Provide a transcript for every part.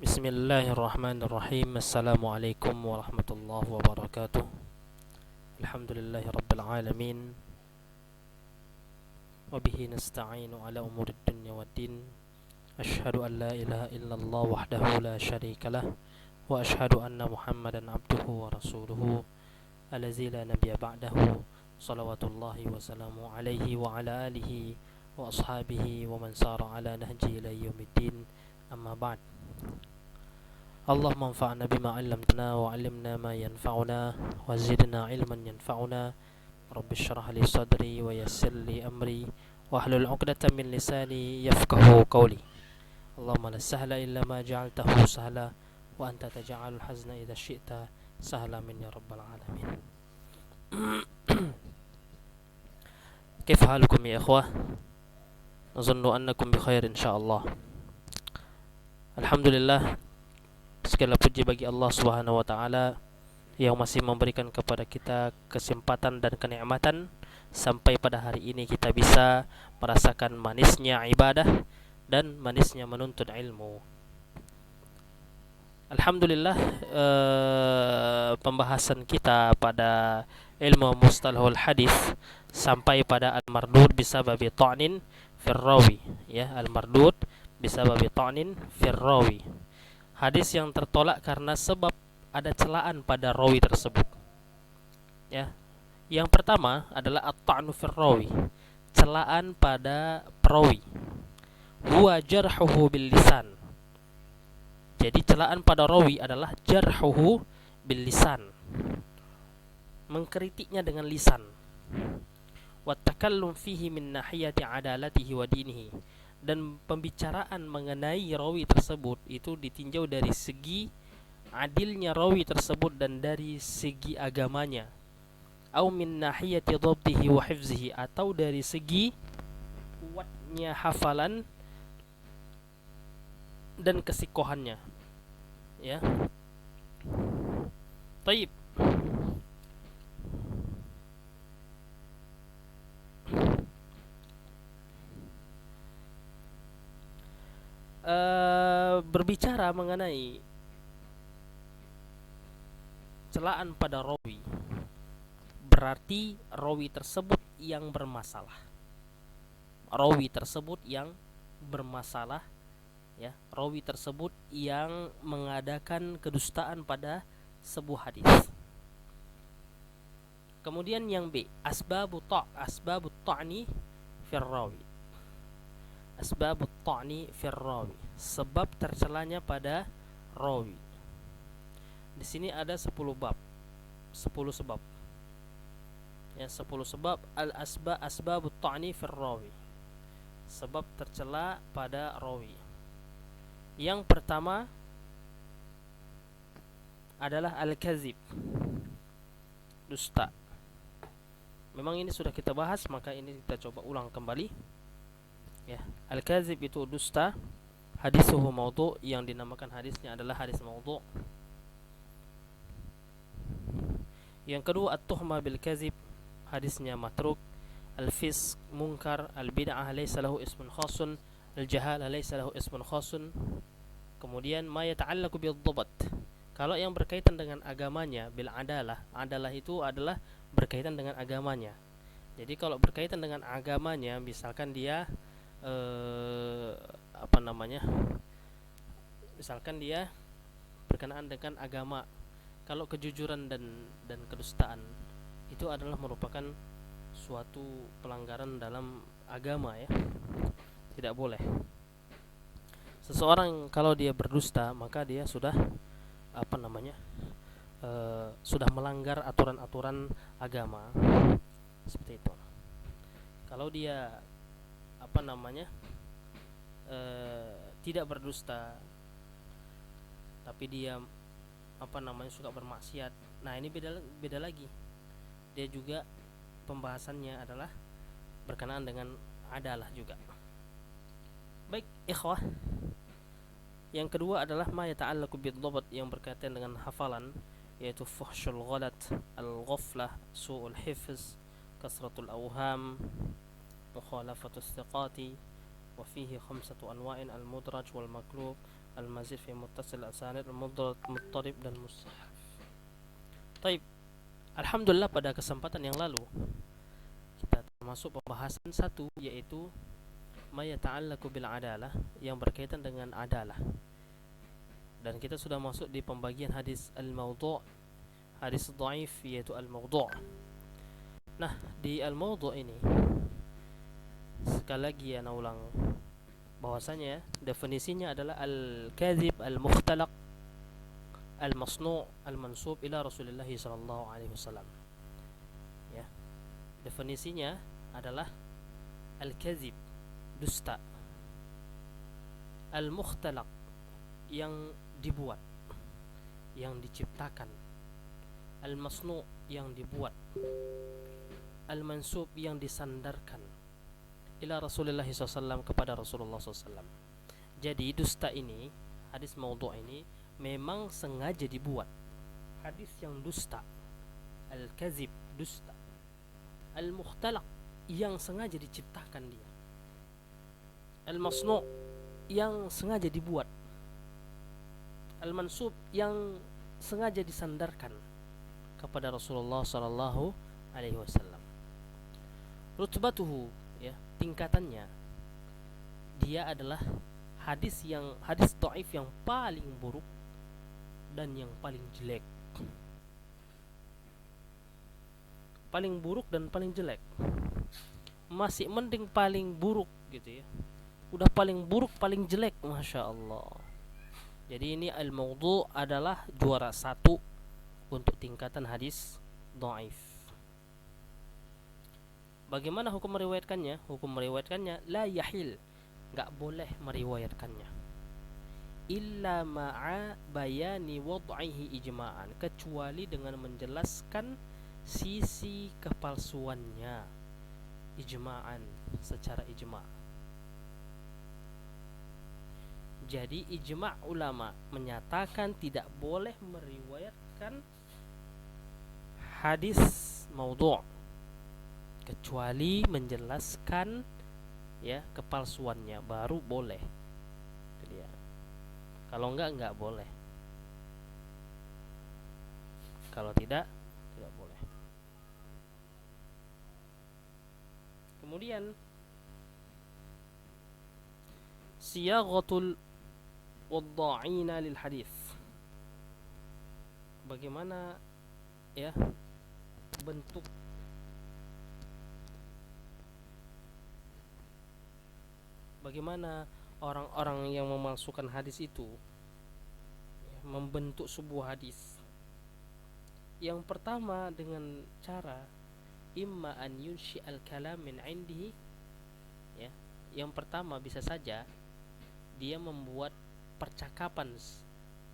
Bismillahirrahmanirrahim. Assalamualaikum warahmatullahi wabarakatuh. Alhamdulillahi rabbil alamin. Wabihi nasta'inu ala umuri dunya waddin. Ashhadu an la ilaha illallah wahdahu la syarika lah. Wa ashhadu anna muhammadan abduhu wa rasuluhu Alazi la nabiyya ba'dahu. Salawatullahi wa salamu alaihi wa ala alihi wa ashabihi wa man sara ala nahji ila yaumiddin. Amma ba'd. Allahumma anfa'na bima 'allamtana wa 'allimna ma yanfa'una wa zidna 'ilman yanfa'una. Rabbi shrah li sadri wa yassir li amri wahlul 'uqdatam min lisani yafqahu qawli. Allahumma la sahla illa ma ja'altahu sahla wa anta taj'alul hazna idza syi'ta sahla min ya rabbal alamin. Kaifa halukum ya ikhwah? Azunnu annakum bi khair insyaallah. Alhamdulillah, segala puji bagi Allah Subhanahu wa taala yang masih memberikan kepada kita kesempatan dan kenikmatan sampai pada hari ini kita bisa merasakan manisnya ibadah dan manisnya menuntut ilmu. Alhamdulillah, pembahasan kita pada ilmu mustalahul hadis sampai pada al-mardud bisababi ta'nin fir rawi, ya, al-mardud bisababi ta'nin fir rawi. Hadis yang tertolak karena sebab ada celaan pada rawi tersebut. Ya. Yang pertama adalah at-ta'nu fir rawi, celaan pada perawi. Huwa jarhuhu bil lisan. Jadi celaan pada rawi adalah jarhuhu bil lisan, mengkritiknya dengan lisan. Wa takallum fihi min nahiyati adalatihi wa dinihi, dan pembicaraan mengenai rawi tersebut itu ditinjau dari segi adilnya rawi tersebut dan dari segi agamanya. Au min nahiyati dhabtihi wa hifzihi, atau dari segi kuatnya hafalan dan kesikohannya. Ya. Taib. Berbicara mengenai celaan pada rawi, berarti rawi tersebut yang bermasalah. Rawi tersebut yang bermasalah, ya, rawi tersebut yang mengadakan kedustaan pada sebuah hadis. Kemudian yang B, asbabut ta'ni fir rawi. Asbabut ta'ni fir rawi, sebab tercelanya pada rawi. Di sini ada 10 bab, 10 sebab. Ya, 10 sebab asbabut ta'ni fir rawi, sebab tercela pada rawi. Yang pertama adalah al-kazib, dusta. Memang ini sudah kita bahas, maka ini kita coba ulang kembali. Ya, al-kazib itu dusta. Hadisuhu maudhu', yang dinamakan hadisnya adalah hadis maudhu'. Yang kedua at-tuhma bil kazib, hadisnya matruk. Al-fisq munkar, al-bid'ah laysa lahu ismun khasun, al-jahalah laysa lahu ismun khasun. Kemudian ma yata'allaqu bid-dhabt, kalau yang berkaitan dengan agamanya, bil adalah, adalah itu adalah berkaitan dengan agamanya. Jadi kalau berkaitan dengan agamanya, misalkan dia misalkan dia berkenaan dengan agama. Kalau kejujuran dan kedustaan itu adalah merupakan suatu pelanggaran dalam agama, ya, tidak boleh. Seseorang kalau dia berdusta, maka dia sudah sudah melanggar aturan-aturan agama, seperti itu. Kalau dia tidak berdusta, tapi dia suka bermaksiat, nah ini beda lagi. Dia juga pembahasannya adalah berkenaan dengan adalah juga. Baik, ikhwah. Yang kedua adalah ma yata'allaqu bid-dhabt, yang berkaitan dengan hafalan, yaitu fuhsyul ghalat, al-ghaflah, su'ul hifz, kasratul awham, mukhalafatus thiqati, wa fihi khamsatu anwa'in al-mudraj wal maqlub al-mazid fi muttasil asanid al-mudraj muttarib dan musahhaf. Taib, alhamdulillah pada kesempatan yang lalu kita masuk pembahasan satu, yaitu ma yata'allaqu bil adalah, yang berkaitan dengan adalah. Dan kita sudah masuk di pembagian hadis al-maudhu', hadis dhaif, yaitu al-maudhu'. Nah, di al-maudhu' ini sekali lagi ana ulang bahwasanya definisinya adalah al-kadzib al-mukhtalaq al-masnu' al-mansub ila Rasulullah sallallahu alaihi wasallam. Ya. Definisinya adalah al-kadzib, dusta, al-mukhtalaq, yang dibuat, yang diciptakan, al-masnu' yang dibuat, al-mansub yang disandarkan ila Rasulullah SAW, kepada Rasulullah SAW. Jadi dusta ini, hadis maudhu' ini memang sengaja dibuat. Hadis yang dusta, al-kazib, dusta, al-mukhtalaq, yang sengaja diciptakan dia, al-masnu' yang sengaja dibuat, al-mansub yang sengaja disandarkan kepada Rasulullah sallallahu alaihi wasallam. Rutbatuhu, ya, tingkatannya, dia adalah hadis dhaif yang paling buruk dan yang paling jelek. Paling buruk dan paling jelek. Masih mending paling buruk gitu ya. Udah paling buruk, paling jelek, Masya Allah. Jadi ini al-maudhu' adalah juara satu untuk tingkatan hadis dhaif. Bagaimana hukum meriwayatkannya? Hukum meriwayatkannya la yahil, enggak boleh meriwayatkannya, illa ma'a bayani wad'ihi ijma'an, kecuali dengan menjelaskan sisi kepalsuannya ijma'an, secara ijma'. Jadi ijma' ulama menyatakan tidak boleh meriwayatkan hadis maudhu' kecuali menjelaskan, ya, kepalsuannya, baru boleh. Itu dia. Kalau enggak boleh. Kalau tidak boleh. Kemudian siyaghatul wadda'ina lil hadis. Bagaimana, ya, bentuk bagaimana orang-orang yang memalsukan hadis itu, ya, membentuk sebuah hadis. Yang pertama dengan cara imma an yunshi al-kalam min indihi, ya. Yang pertama bisa saja dia membuat percakapan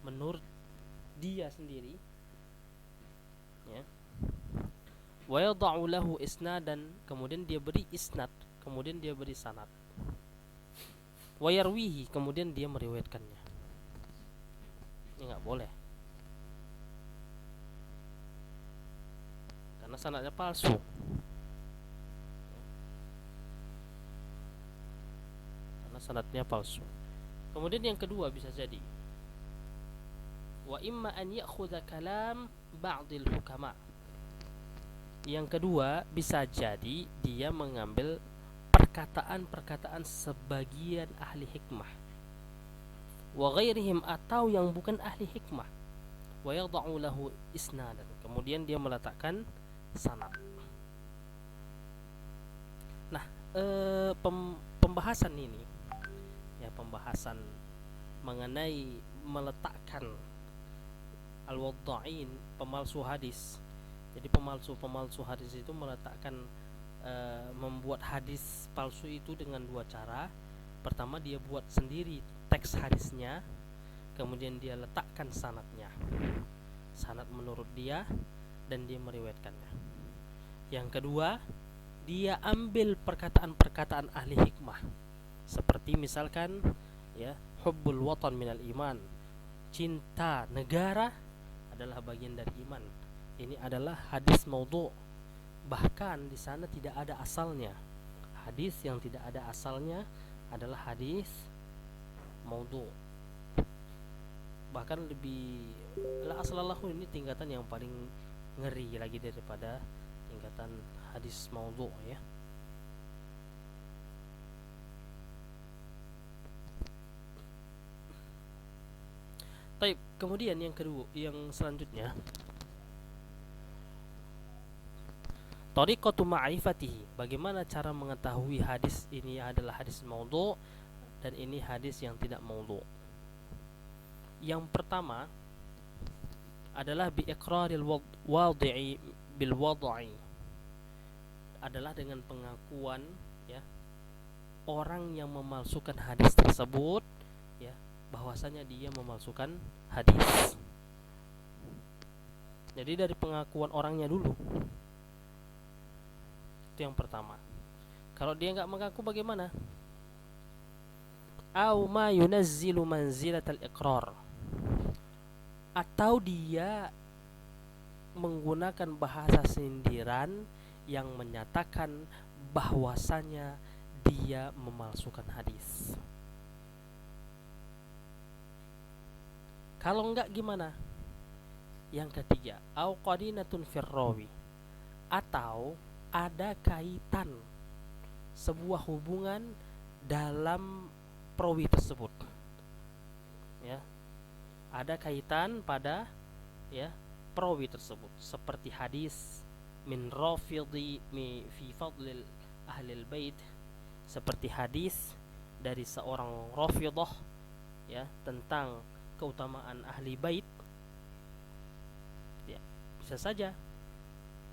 menurut dia sendiri, ya. Wa yad'u lahu isnadan, kemudian dia beri isnad, kemudian dia beri sanad. Wa yarwihi, kemudian dia meriwayatkannya. Ini enggak boleh, karena sanadnya palsu. Karena sanadnya palsu. Kemudian yang kedua bisa jadi wa imma an ya'khudha kalam ba'dil hukama. Yang kedua bisa jadi dia mengambil perkataan-perkataan sebagian ahli hikmah, wa ghairihim, atau yang bukan ahli hikmah, wa yad'u lahu isnadan, kemudian dia meletakkan sanad. Nah, pembahasan ini, ya, pembahasan mengenai meletakkan al-wadda'in, pemalsu hadis. Jadi pemalsu hadis itu meletakkan, membuat hadis palsu itu dengan dua cara. Pertama, dia buat sendiri teks hadisnya, kemudian dia letakkan sanadnya, sanad menurut dia, dan dia meriwayatkannya. Yang kedua, dia ambil perkataan-perkataan ahli hikmah, seperti misalkan, ya, hubbul watan minal iman, cinta negara adalah bagian dari iman. Ini adalah hadis maudhu'. Bahkan di sana tidak ada asalnya. Hadis yang tidak ada asalnya adalah hadis maudhu. Bahkan lebih la aslalahu, ini tingkatan yang paling ngeri lagi daripada tingkatan hadis maudhu ya. Taib, kemudian yang kedua, yang selanjutnya, tariqatu ma'rifatihi, bagaimana cara mengetahui hadis ini adalah hadis maudhu dan ini hadis yang tidak maudhu. Yang pertama adalah bi iqraril wadi'i bil wad'i, adalah dengan pengakuan ya orang yang memalsukan hadis tersebut ya, bahwasanya dia memalsukan hadis. Jadi dari pengakuan orangnya dulu, itu yang pertama. Kalau dia nggak mengaku bagaimana? Au ma yunazzilu manzilatal iqrar, atau dia menggunakan bahasa sindiran yang menyatakan bahwasanya dia memalsukan hadis. Kalau enggak gimana? Yang ketiga, au qarinatun firrawi, atau ada kaitan sebuah hubungan dalam perawi tersebut. Ya. Ada kaitan pada ya perawi tersebut, seperti hadis min rafidhi fi fadlil ahlil bait, seperti hadis dari seorang rafidah ya tentang keutamaan ahli bait ya, bisa saja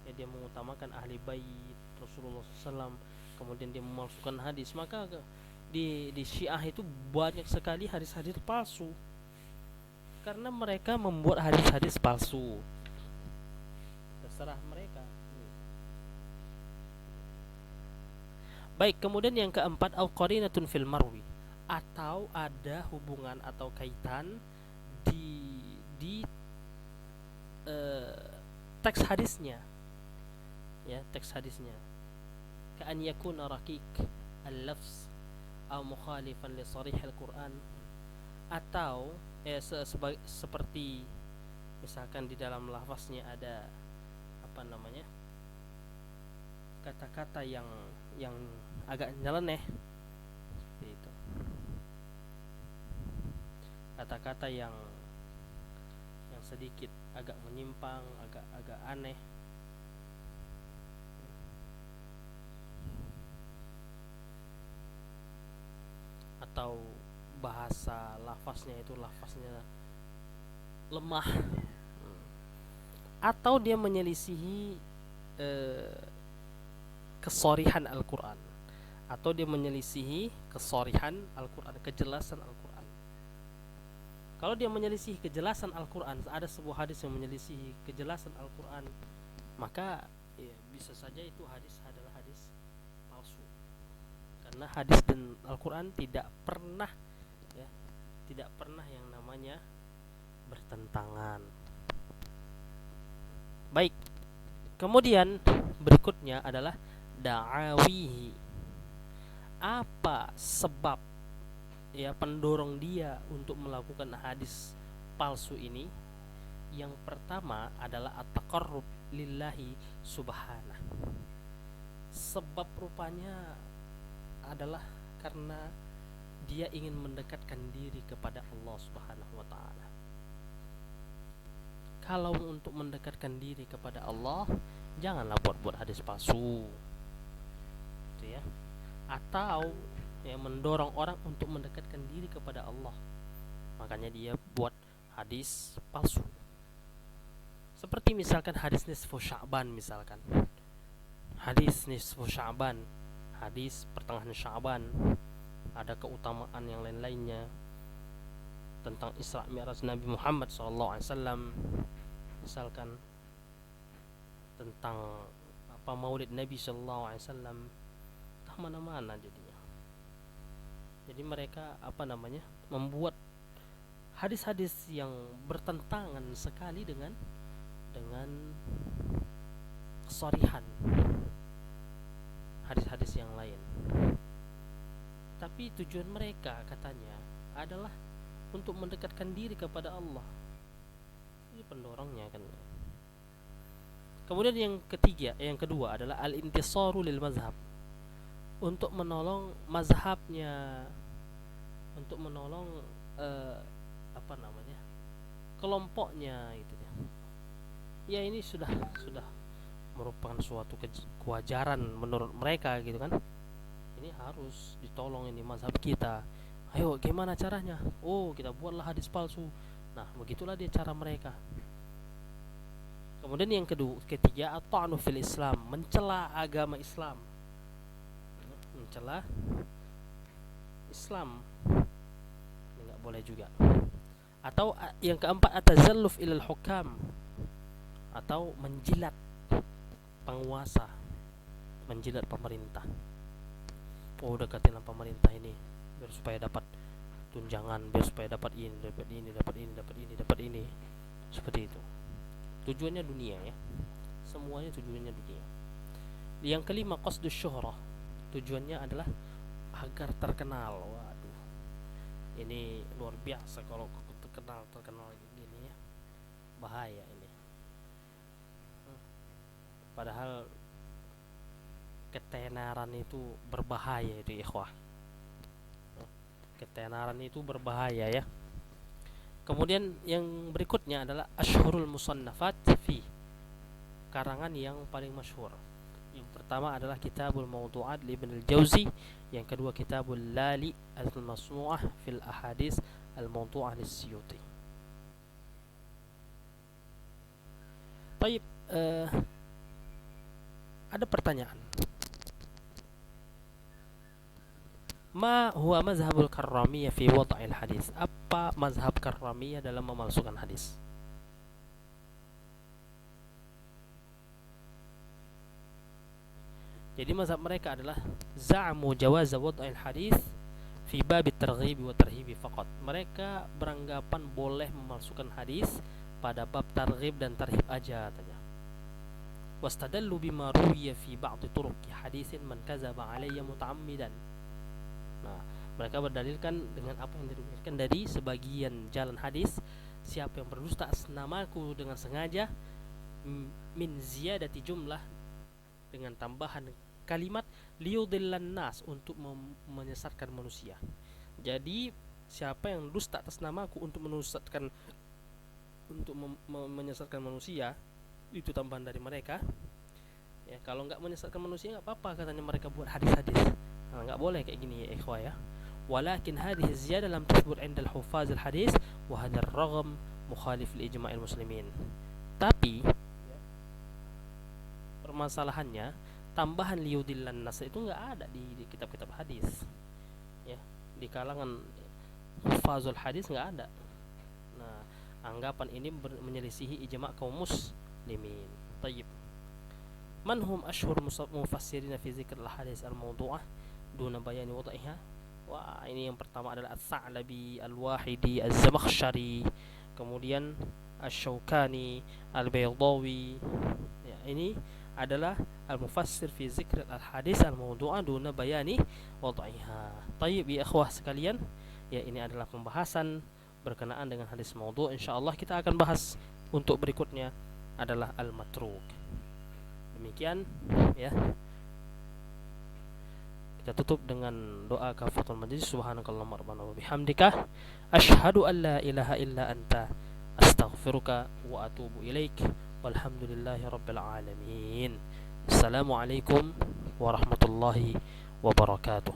ya dia mengutamakan ahli bait Rasulullah SAW, kemudian dia memalsukan hadis. Maka di Syiah itu banyak sekali hadis-hadis palsu karena mereka membuat hadis-hadis palsu. Terserah mereka. Baik, kemudian yang keempat, au qarinatun fil marwi, atau ada hubungan atau kaitan di teks hadisnya. Ya, teks hadisnya. Ka'an yakuna raqiq al-lafz aw mukhalifan li sharih al-Qur'an, atau seperti misalkan di dalam lafaznya ada apa namanya? Kata-kata yang agak nyeleneh seperti itu. Kata-kata yang sedikit agak menyimpang, agak aneh. Atau bahasa lafaznya itu lafaznya lemah, atau dia menyelisihi kesorihan Al-Quran, atau dia menyelisihi kesorihan Al-Quran, kejelasan Al-Quran. Kalau dia menyelisihi kejelasan Al-Quran, ada sebuah hadis yang menyelisihi kejelasan Al-Quran, maka ya, bisa saja itu hadis adalah hadis palsu, karena hadis dan Al-Quran tidak pernah ya, tidak pernah yang namanya bertentangan. Baik, kemudian berikutnya adalah da'awihi, apa sebab ya pendorong dia untuk melakukan hadis palsu ini. Yang pertama adalah at-taqarrub lillahi subhanah, sebab rupanya adalah karena dia ingin mendekatkan diri kepada Allah Subhanahu wa taala. Kalau untuk mendekatkan diri kepada Allah, janganlah buat-buat hadis palsu. Gitu ya. Atau yang mendorong orang untuk mendekatkan diri kepada Allah, makanya dia buat hadis palsu. Seperti misalkan hadis nisfu Sya'ban, misalkan hadis nisfu Sya'ban, hadis pertengahan Sya'ban, ada keutamaan yang lain-lainnya tentang Isra Mi'raj Nabi Muhammad SAW, misalkan tentang apa Maulid Nabi SAW, mana-mana jadinya. Jadi mereka apa namanya membuat hadis-hadis yang bertentangan sekali dengan kesorihan hadis-hadis yang lain. tapi tujuan mereka katanya adalah untuk mendekatkan diri kepada Allah. Ini pendorongnya kan. Kemudian yang kedua adalah al-intisaru lil mazhab, untuk menolong mazhabnya, untuk menolong apa namanya, kelompoknya gitu ya. Ya ini sudah merupakan suatu kewajaran menurut mereka gitu kan. Ini harus ditolong ini mazhab kita. Ayo gimana caranya? Oh, kita buatlah hadis palsu. Nah, begitulah dia cara mereka. Kemudian yang ketiga, at-ta'nu fil Islam, mencela agama Islam. Mencela Islam. Ini enggak boleh juga. Atau yang keempat, at-tazalluf ilal hukam, atau menjilat penguasa, menjilat pemerintah. Oh, deketin pemerintah ini biar supaya dapat tunjangan, biar supaya dapat ini, dapat ini, dapat ini, dapat ini, dapat ini. Seperti itu. Tujuannya dunia ya. Semuanya tujuannya dunia. Yang kelima, qasdus syuhrah. Tujuannya adalah agar terkenal. Waduh. Ini luar biasa kalau terkenal gini ya. Bahaya ini. Padahal ketenaran itu berbahaya itu ikhwah. Ketenaran itu berbahaya ya. Kemudian yang berikutnya adalah asyhurul musannafat fi, karangan yang paling masyhur. Yang pertama adalah Kitabul Mawdu'at li Ibn al-Jauzi, yang kedua Kitabul Lali al-Masnu'ah fil Ahadits al-Mawdu'ah lis-Suyuti. Baik, ada pertanyaan. Ma huwa mazhabul karramiyah fi wad'il hadis? Apa mazhab karramiyah dalam memalsukan hadis? Jadi mazhab mereka adalah za'amu jawaz wad'il hadis fi bab at-targhib wa tarhib faqat. Mereka beranggapan boleh memalsukan hadis pada bab targhib dan tarhib aja katanya. Wastadallu bima ruwiya fi ba'd turuq hadisin man kadzaba alayya muta'ammidan. Nah, mereka berdalilkan dengan apa yang diriwayatkan dari sebagian jalan hadis, siapa yang berdusta atas namaku dengan sengaja, min ziyadati jumlah, dengan tambahan kalimat, liyudillan nas, untuk menyesatkan manusia. Jadi siapa yang dusta atas namaku untuk menyesatkan manusia, itu tambahan dari mereka ya. Kalau nggak menyesatkan manusia nggak apa-apa katanya mereka buat hadis-hadis. Nah, nggak boleh kayak gini ya ikhwah ya. Walakin hadhihi ziyadah lam tuthbut 'inda al-huffaz al-hadis wa hadha ar-ragham mukhalif li ijma'il muslimin. Tapi permasalahannya, tambahan liyudillan nas itu nggak ada di kitab-kitab hadis ya. Di kalangan huffazul hadis nggak ada. Nah, anggapan ini menyelisihi ijma' kaum muslimin. Tayyib. Man hum ashhur mufassirin fi dzikr al-hadis al-mawdu'ah duna bayani wad'iha? Wah, ini yang pertama adalah As-Sa'labi, Al-Wahidi, Az-Zamakhsyari, kemudian Asy-Syaukani, Al-Baydawi. Ya, ini adalah al-mufassir fi dzikr al-hadis al-mawdu'ah duna bayani wad'iha. Tayyib ya ikhwah sekalian, ya ini adalah pembahasan berkenaan dengan hadis maudhu'. Insyaallah kita akan bahas untuk berikutnya adalah al-matruk. Demikian ya. Kita tutup dengan doa kafaratul majlis. Subhanakallahumma rabbana wa bihamdika asyhadu an la ilaha illa anta astaghfiruka wa atubu ilaik. Walhamdulillahi rabbil alamin. Assalamualaikum warahmatullahi wabarakatuh.